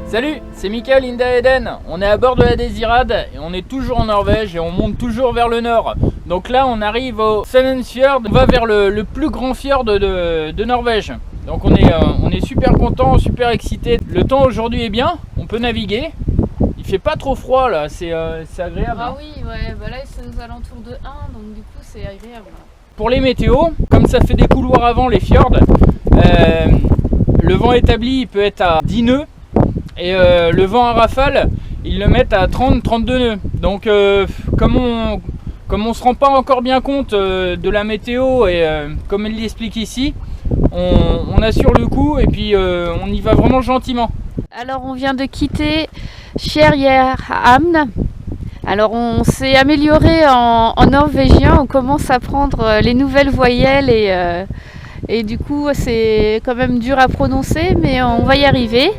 Salut, c'est Mikael Inda Eden. On est à bord de la Désirade et on est toujours en Norvège et on monte toujours vers le nord. Donc là on arrive au Sandefjord, on va vers le plus grand fjord de Norvège. Donc on est super content, super excité. Le temps aujourd'hui est bien, on peut naviguer. Il fait pas trop froid là, c'est agréable. Ah oui, ouais, bah là c'est aux alentours de 1, donc du coup c'est agréable. Pour les météos, comme ça fait des couloirs avant les fjords, le vent établi il peut être à 10 nœuds. Et le vent à rafale, ils le mettent à 30-32 nœuds. Donc comme on se rend pas encore bien compte de la météo et comme il l'explique ici, on assure le coup et puis on y va vraiment gentiment. Alors on vient de quitter Skjerhamn. Alors on s'est amélioré en norvégien, on commence à prendre les nouvelles voyelles et du coup c'est quand même dur à prononcer, mais on va y arriver.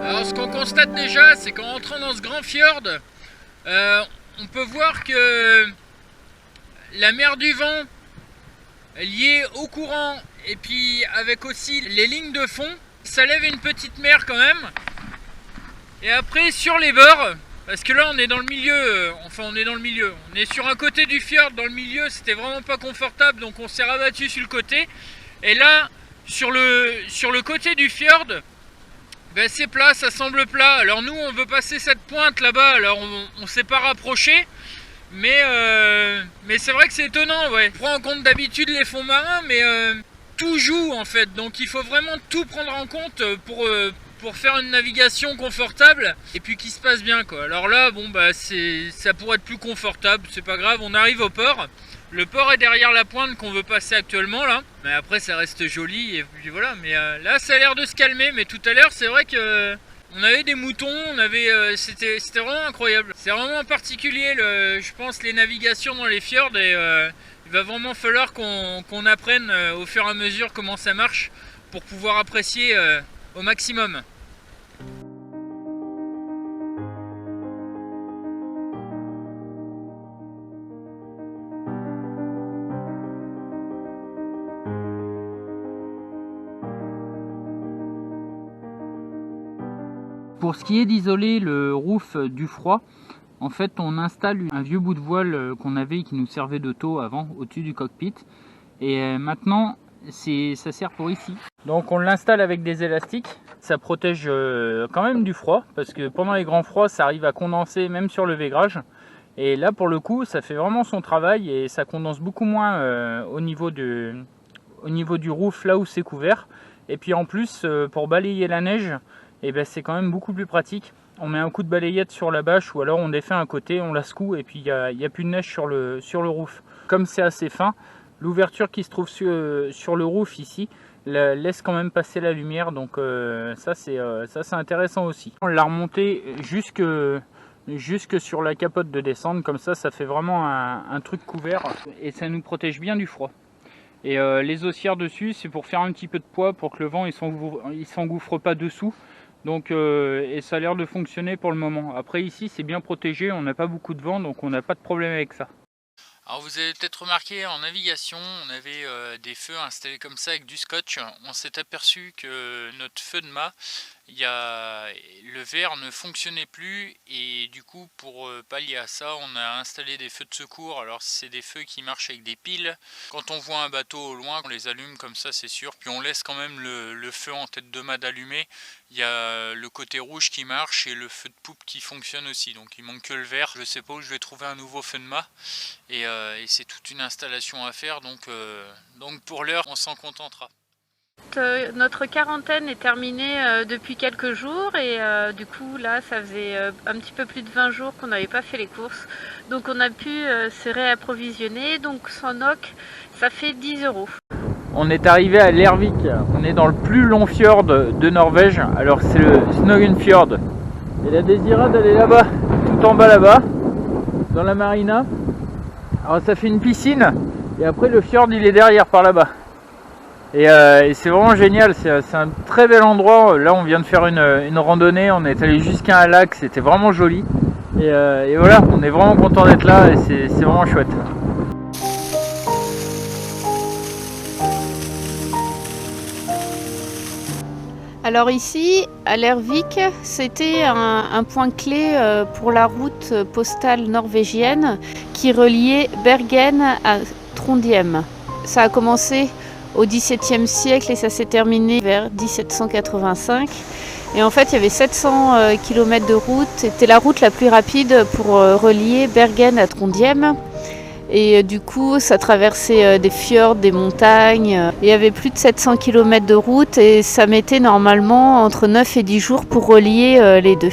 Alors ce qu'on constate déjà, c'est qu'en entrant dans ce grand fjord, on peut voir que la mer du vent est liée au courant et puis avec aussi les lignes de fond, ça lève une petite mer quand même. Et après sur les bords, parce que là on est dans le milieu, on est sur un côté du fjord, dans le milieu c'était vraiment pas confortable, donc on s'est rabattu sur le côté. Et là sur le côté du fjord, ben c'est plat, ça semble plat. Alors nous on veut passer cette pointe là-bas, alors on s'est pas rapproché, mais c'est vrai que c'est étonnant, ouais. On prend en compte d'habitude les fonds marins, mais tout joue en fait, donc il faut vraiment tout prendre en compte pour faire une navigation confortable et puis qui se passe bien quoi. Alors là bon bah ça pourrait être plus confortable, c'est pas grave, on arrive au port. Le port est derrière la pointe qu'on veut passer actuellement là. Mais après ça reste joli et puis voilà. Mais là ça a l'air de se calmer. Mais tout à l'heure c'est vrai que on avait des moutons, c'était vraiment incroyable. C'est vraiment particulier je pense les navigations dans les fjords et il va vraiment falloir qu'on apprenne au fur et à mesure comment ça marche pour pouvoir apprécier au maximum. Pour ce qui est d'isoler le roof du froid, en fait on installe un vieux bout de voile qu'on avait qui nous servait de taux avant au-dessus du cockpit et maintenant ça sert pour ici. Donc on l'installe avec des élastiques, ça protège quand même du froid parce que pendant les grands froids ça arrive à condenser même sur le vaigrage et là pour le coup ça fait vraiment son travail et ça condense beaucoup moins au niveau du roof là où c'est couvert et puis en plus pour balayer la neige, et ben c'est quand même beaucoup plus pratique. On met un coup de balayette sur la bâche ou alors on défait un côté, on la secoue et puis il n'y a plus de neige sur le roof. Comme c'est assez fin, l'ouverture qui se trouve sur le roof ici laisse quand même passer la lumière, donc ça c'est intéressant aussi. On l'a remonté jusque sur la capote de descente, comme ça fait vraiment un truc couvert et ça nous protège bien du froid. Et les haussières dessus c'est pour faire un petit peu de poids pour que le vent il s'engouffre pas dessous. Donc et ça a l'air de fonctionner pour le moment. Après ici c'est bien protégé, on n'a pas beaucoup de vent donc on n'a pas de problème avec ça. Alors vous avez peut-être remarqué en navigation on avait des feux installés comme ça avec du scotch. On s'est aperçu que notre feu de mât, le verre ne fonctionnait plus et du coup pour pallier à ça on a installé des feux de secours. Alors c'est des feux qui marchent avec des piles. Quand on voit un bateau au loin on les allume comme ça c'est sûr, puis on laisse quand même le feu en tête de mât allumé. Il y a le côté rouge qui marche et le feu de poupe qui fonctionne aussi, donc il manque que le vert. Je sais pas où je vais trouver un nouveau feu de mât et c'est toute une installation à faire, donc pour l'heure on s'en contentera. Notre quarantaine est terminée depuis quelques jours et du coup là ça faisait un petit peu plus de 20 jours qu'on n'avait pas fait les courses, donc on a pu se réapprovisionner. Donc sans NOK ça fait 10 €. On est arrivé à Lervik, on est dans le plus long fjord de Norvège, alors c'est le Snøhvit. Et la désirade elle est là-bas, tout en bas là-bas, dans la marina. Alors ça fait une piscine et après le fjord il est derrière par là-bas. Et c'est vraiment génial, c'est un très bel endroit. Là on vient de faire une randonnée, on est allé jusqu'à un lac, c'était vraiment joli. Et voilà, on est vraiment content d'être là et c'est vraiment chouette. Alors ici, à Lervik, c'était un point clé pour la route postale norvégienne qui reliait Bergen à Trondheim. Ça a commencé au XVIIe siècle et ça s'est terminé vers 1785. Et en fait, il y avait 700 km de route. C'était la route la plus rapide pour relier Bergen à Trondheim. Et du coup, ça traversait des fjords, des montagnes. Il y avait plus de 700 km de route et ça mettait normalement entre 9 et 10 jours pour relier les deux.